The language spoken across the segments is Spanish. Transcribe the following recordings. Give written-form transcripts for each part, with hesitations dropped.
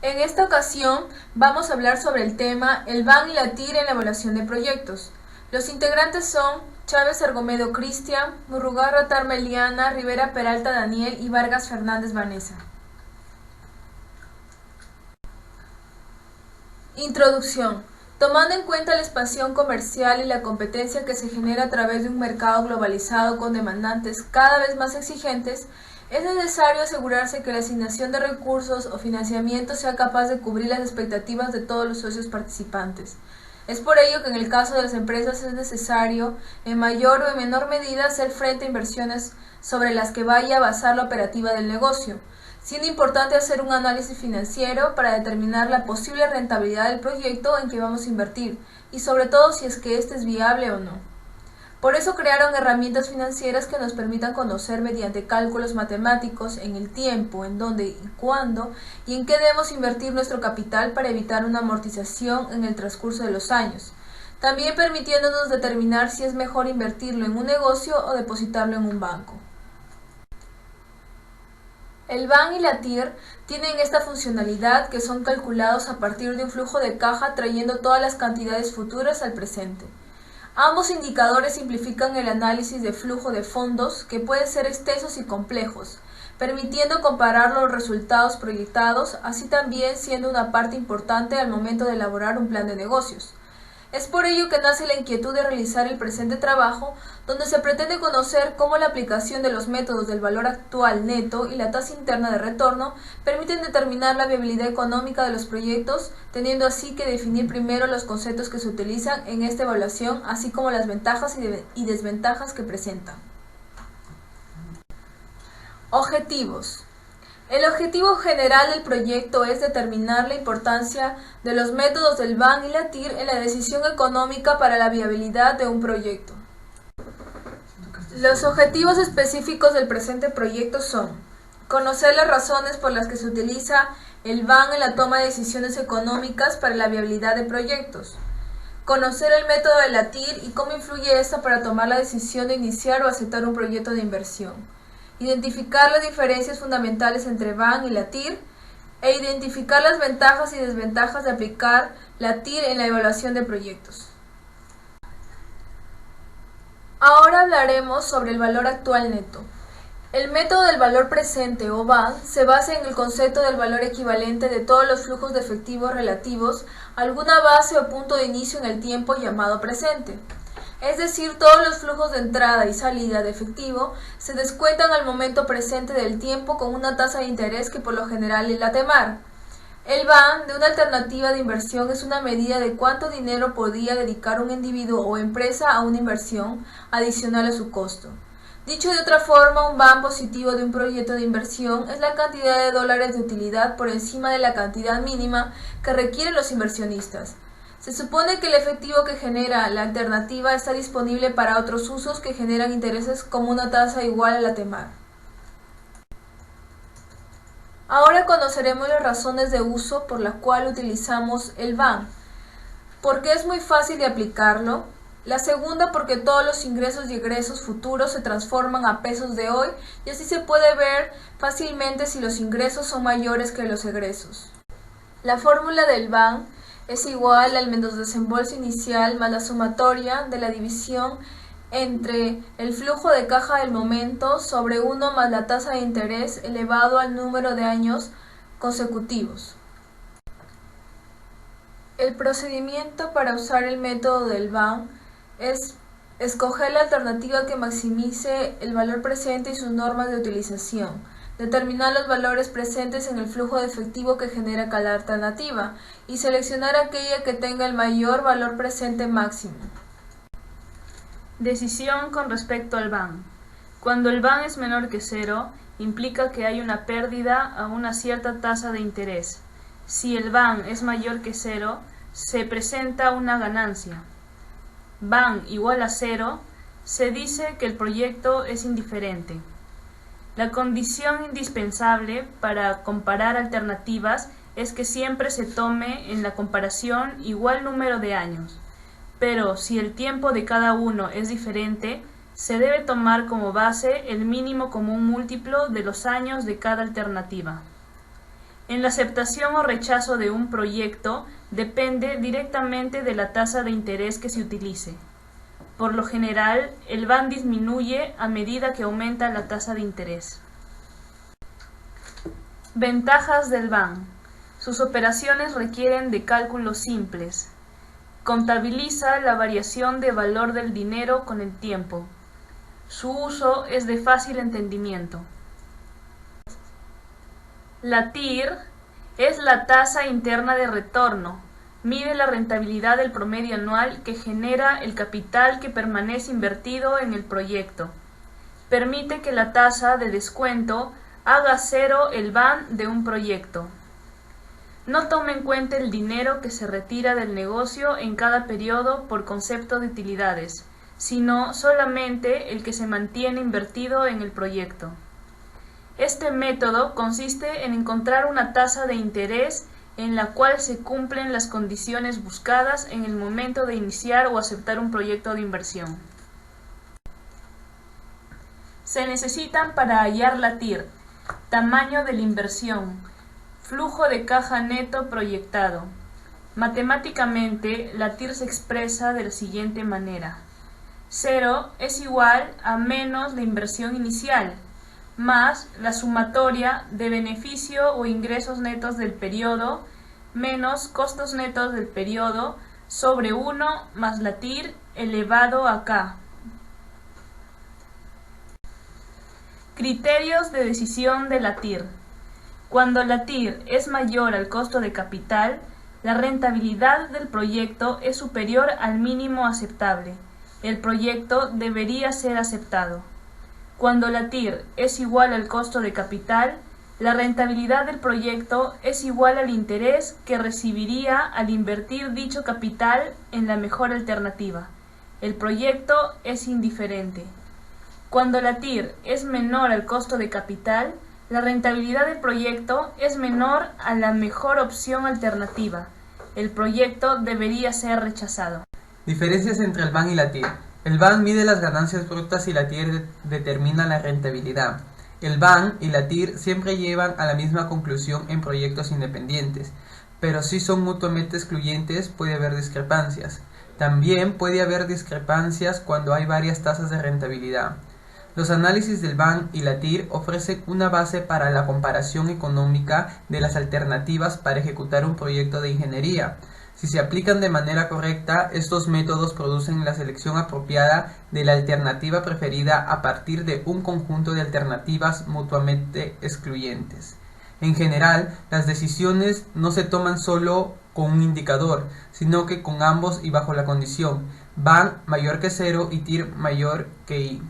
En esta ocasión vamos a hablar sobre el tema el BAN y la TIR en la evaluación de proyectos. Los integrantes son Chávez Argomedo Cristian, Murrugarra Tarma Eliana, Rivera Peralta Daniel y Vargas Fernández Vanessa. Introducción. Tomando en cuenta la expansión comercial y la competencia que se genera a través de un mercado globalizado con demandantes cada vez más exigentes, es necesario asegurarse que la asignación de recursos o financiamiento sea capaz de cubrir las expectativas de todos los socios participantes. Es por ello que en el caso de las empresas es necesario, en mayor o en menor medida, hacer frente a inversiones sobre las que vaya a basar la operativa del negocio, siendo importante hacer un análisis financiero para determinar la posible rentabilidad del proyecto en que vamos a invertir y sobre todo si es que éste es viable o no. Por eso crearon herramientas financieras que nos permitan conocer mediante cálculos matemáticos en el tiempo, en dónde y cuándo y en qué debemos invertir nuestro capital para evitar una amortización en el transcurso de los años, también permitiéndonos determinar si es mejor invertirlo en un negocio o depositarlo en un banco. El BAN y la TIR tienen esta funcionalidad que son calculados a partir de un flujo de caja trayendo todas las cantidades futuras al presente. Ambos indicadores simplifican el análisis de flujo de fondos, que pueden ser extensos y complejos, permitiendo comparar los resultados proyectados, así también siendo una parte importante al momento de elaborar un plan de negocios. Es por ello que nace la inquietud de realizar el presente trabajo, donde se pretende conocer cómo la aplicación de los métodos del valor actual neto y la tasa interna de retorno permiten determinar la viabilidad económica de los proyectos, teniendo así que definir primero los conceptos que se utilizan en esta evaluación, así como las ventajas y desventajas que presentan. Objetivos. El objetivo general del proyecto es determinar la importancia de los métodos del BAN y la TIR en la decisión económica para la viabilidad de un proyecto. Los objetivos específicos del presente proyecto son: conocer las razones por las que se utiliza el BAN en la toma de decisiones económicas para la viabilidad de proyectos, conocer el método de la TIR y cómo influye esta para tomar la decisión de iniciar o aceptar un proyecto de inversión, identificar las diferencias fundamentales entre BAN y la TIR e identificar las ventajas y desventajas de aplicar la TIR en la evaluación de proyectos. Ahora hablaremos sobre el valor actual neto. El método del valor presente o BAN se basa en el concepto del valor equivalente de todos los flujos de efectivo relativos a alguna base o punto de inicio en el tiempo llamado presente. Es decir, todos los flujos de entrada y salida de efectivo se descuentan al momento presente del tiempo con una tasa de interés que por lo general es la TEMAR. El BAN de una alternativa de inversión es una medida de cuánto dinero podría dedicar un individuo o empresa a una inversión adicional a su costo. Dicho de otra forma, un BAN positivo de un proyecto de inversión es la cantidad de dólares de utilidad por encima de la cantidad mínima que requieren los inversionistas. Se supone que el efectivo que genera la alternativa está disponible para otros usos que generan intereses como una tasa igual a la TEMAR. Ahora conoceremos las razones de uso por las cuales utilizamos el BAN. Porque es muy fácil de aplicarlo. La segunda, porque todos los ingresos y egresos futuros se transforman a pesos de hoy y así se puede ver fácilmente si los ingresos son mayores que los egresos. La fórmula del BAN es igual al menos desembolso inicial más la sumatoria de la división entre el flujo de caja del momento sobre 1 más la tasa de interés elevado al número de años consecutivos. El procedimiento para usar el método del BAN es escoger la alternativa que maximice el valor presente y sus normas de utilización. Determinar los valores presentes en el flujo de efectivo que genera cada alternativa y seleccionar aquella que tenga el mayor valor presente máximo. Decisión con respecto al BAN. Cuando el BAN es menor que 0, implica que hay una pérdida a una cierta tasa de interés. Si el BAN es mayor que 0, se presenta una ganancia. BAN igual a 0, se dice que el proyecto es indiferente. La condición indispensable para comparar alternativas es que siempre se tome en la comparación igual número de años, pero si el tiempo de cada uno es diferente, se debe tomar como base el mínimo común múltiplo de los años de cada alternativa. En la aceptación o rechazo de un proyecto depende directamente de la tasa de interés que se utilice. Por lo general, el BAN disminuye a medida que aumenta la tasa de interés. Ventajas del BAN. Sus operaciones requieren de cálculos simples. Contabiliza la variación de valor del dinero con el tiempo. Su uso es de fácil entendimiento. La TIR es la tasa interna de retorno. Mide la rentabilidad del promedio anual que genera el capital que permanece invertido en el proyecto. Permite que la tasa de descuento haga cero el BAN de un proyecto. No toma en cuenta el dinero que se retira del negocio en cada periodo por concepto de utilidades, sino solamente el que se mantiene invertido en el proyecto. Este método consiste en encontrar una tasa de interés en la cual se cumplen las condiciones buscadas en el momento de iniciar o aceptar un proyecto de inversión. Se necesitan para hallar la TIR: tamaño de la inversión, flujo de caja neto proyectado. Matemáticamente, la TIR se expresa de la siguiente manera: 0 es igual a menos la inversión inicial, más la sumatoria de beneficio o ingresos netos del periodo, menos costos netos del periodo, sobre 1 más la TIR elevado a K. Criterios de decisión de la TIR. Cuando la TIR es mayor al costo de capital, la rentabilidad del proyecto es superior al mínimo aceptable. El proyecto debería ser aceptado. Cuando la TIR es igual al costo de capital, la rentabilidad del proyecto es igual al interés que recibiría al invertir dicho capital en la mejor alternativa. El proyecto es indiferente. Cuando la TIR es menor al costo de capital, la rentabilidad del proyecto es menor a la mejor opción alternativa. El proyecto debería ser rechazado. Diferencias entre el BAN y la TIR. El BAN mide las ganancias brutas y la TIR determina la rentabilidad. El BAN y la TIR siempre llevan a la misma conclusión en proyectos independientes, pero si son mutuamente excluyentes puede haber discrepancias. También puede haber discrepancias cuando hay varias tasas de rentabilidad. Los análisis del BAN y la TIR ofrecen una base para la comparación económica de las alternativas para ejecutar un proyecto de ingeniería. Si se aplican de manera correcta, estos métodos producen la selección apropiada de la alternativa preferida a partir de un conjunto de alternativas mutuamente excluyentes. En general, las decisiones no se toman solo con un indicador, sino que con ambos y bajo la condición BAN mayor que 0 y TIR mayor que I.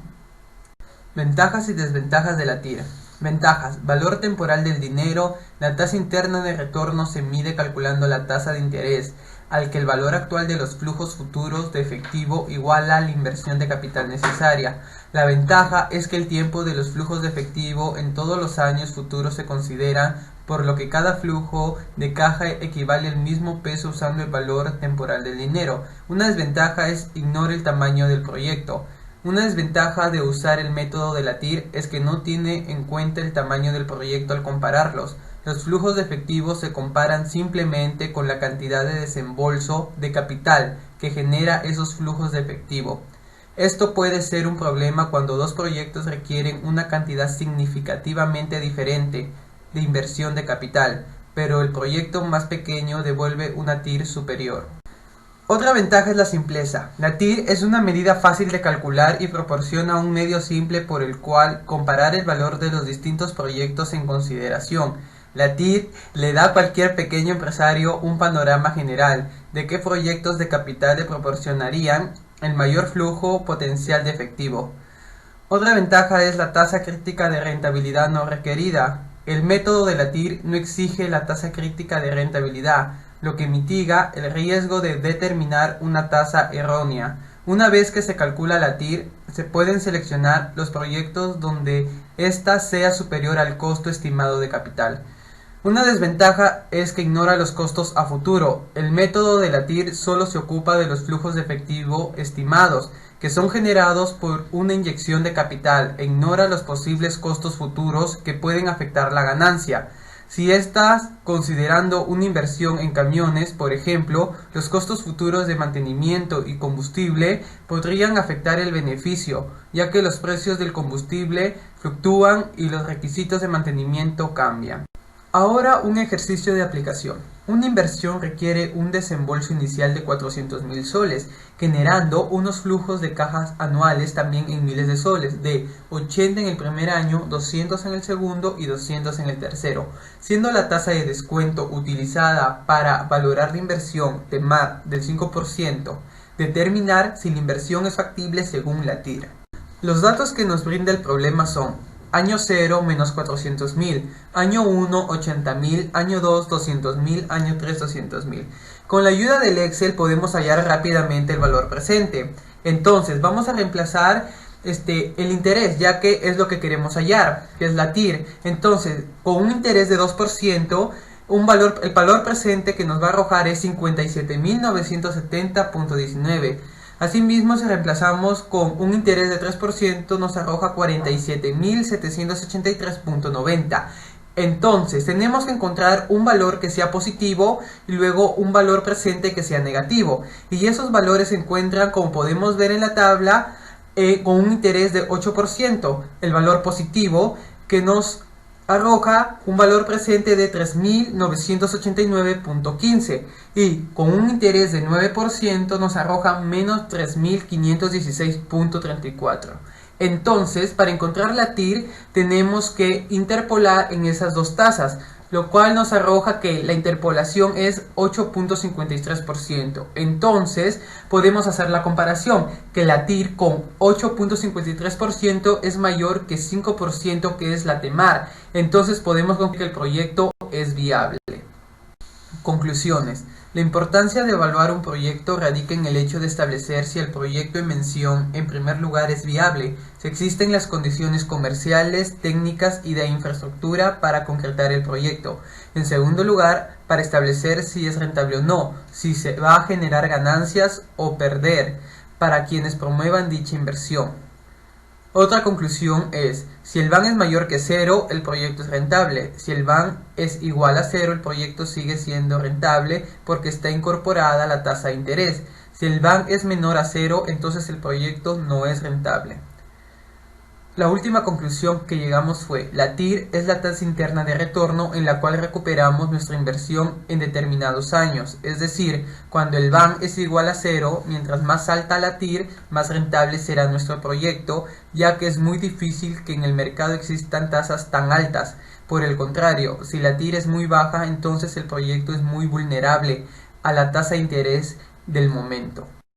Ventajas y desventajas de la TIR. Ventajas: valor temporal del dinero. La tasa interna de retorno se mide calculando la tasa de interés, al que el valor actual de los flujos futuros de efectivo iguala la inversión de capital necesaria. La ventaja es que el tiempo de los flujos de efectivo en todos los años futuros se considera, por lo que cada flujo de caja equivale al mismo peso usando el valor temporal del dinero. Una desventaja es ignora el tamaño del proyecto. Una desventaja de usar el método de la TIR es que no tiene en cuenta el tamaño del proyecto al compararlos. Los flujos de efectivo se comparan simplemente con la cantidad de desembolso de capital que genera esos flujos de efectivo. Esto puede ser un problema cuando dos proyectos requieren una cantidad significativamente diferente de inversión de capital, pero el proyecto más pequeño devuelve una TIR superior. Otra ventaja es la simpleza. La TIR es una medida fácil de calcular y proporciona un medio simple por el cual comparar el valor de los distintos proyectos en consideración. La TIR le da a cualquier pequeño empresario un panorama general de qué proyectos de capital le proporcionarían el mayor flujo potencial de efectivo. Otra ventaja es la tasa crítica de rentabilidad no requerida. El método de la TIR no exige la tasa crítica de rentabilidad, lo que mitiga el riesgo de determinar una tasa errónea. Una vez que se calcula la TIR, se pueden seleccionar los proyectos donde ésta sea superior al costo estimado de capital. Una desventaja es que ignora los costos a futuro. El método de la TIR solo se ocupa de los flujos de efectivo estimados, que son generados por una inyección de capital, e ignora los posibles costos futuros que pueden afectar la ganancia. Si estás considerando una inversión en camiones, por ejemplo, los costos futuros de mantenimiento y combustible podrían afectar el beneficio, ya que los precios del combustible fluctúan y los requisitos de mantenimiento cambian. Ahora un ejercicio de aplicación. Una inversión requiere un desembolso inicial de 400.000 soles, generando unos flujos de cajas anuales también en miles de soles, de 80 en el primer año, 200 en el segundo y 200 en el tercero, siendo la tasa de descuento utilizada para valorar la inversión de más del 5%, determinar si la inversión es factible según la TIR. Los datos que nos brinda el problema son: año 0, menos 400.000, año 1, 80.000, año 2, 200.000, año 3, 200.000. Con la ayuda del Excel podemos hallar rápidamente el valor presente. Entonces vamos a reemplazar el interés, ya que es lo que queremos hallar, que es la TIR. Entonces, con un interés de 2%, el valor presente que nos va a arrojar es 57.970.19. Asimismo, si reemplazamos con un interés de 3%, nos arroja 47.783.90. Entonces, tenemos que encontrar un valor que sea positivo y luego un valor presente que sea negativo. Y esos valores se encuentran, como podemos ver en la tabla, con un interés de 8%. El valor positivo que nos arroja un valor presente de 3.989.15 y con un interés de 9% nos arroja menos 3.516.34. Entonces, para encontrar la TIR tenemos que interpolar en esas dos tasas, lo cual nos arroja que la interpolación es 8.53%. Entonces, podemos hacer la comparación, que la TIR con 8.53% es mayor que 5% que es la TEMAR. Entonces, podemos concluir que el proyecto es viable. Conclusiones. La importancia de evaluar un proyecto radica en el hecho de establecer si el proyecto en mención, en primer lugar, es viable, si existen las condiciones comerciales, técnicas y de infraestructura para concretar el proyecto. En segundo lugar, para establecer si es rentable o no, si se va a generar ganancias o perder para quienes promuevan dicha inversión. Otra conclusión es: si el VAN es mayor que 0, el proyecto es rentable. Si el VAN es igual a 0, el proyecto sigue siendo rentable porque está incorporada la tasa de interés. Si el VAN es menor a 0, entonces el proyecto no es rentable. La última conclusión que llegamos fue: la TIR es la tasa interna de retorno en la cual recuperamos nuestra inversión en determinados años. Es decir, cuando el VAN es igual a 0, mientras más alta la TIR, más rentable será nuestro proyecto, ya que es muy difícil que en el mercado existan tasas tan altas. Por el contrario, si la TIR es muy baja, entonces el proyecto es muy vulnerable a la tasa de interés del momento.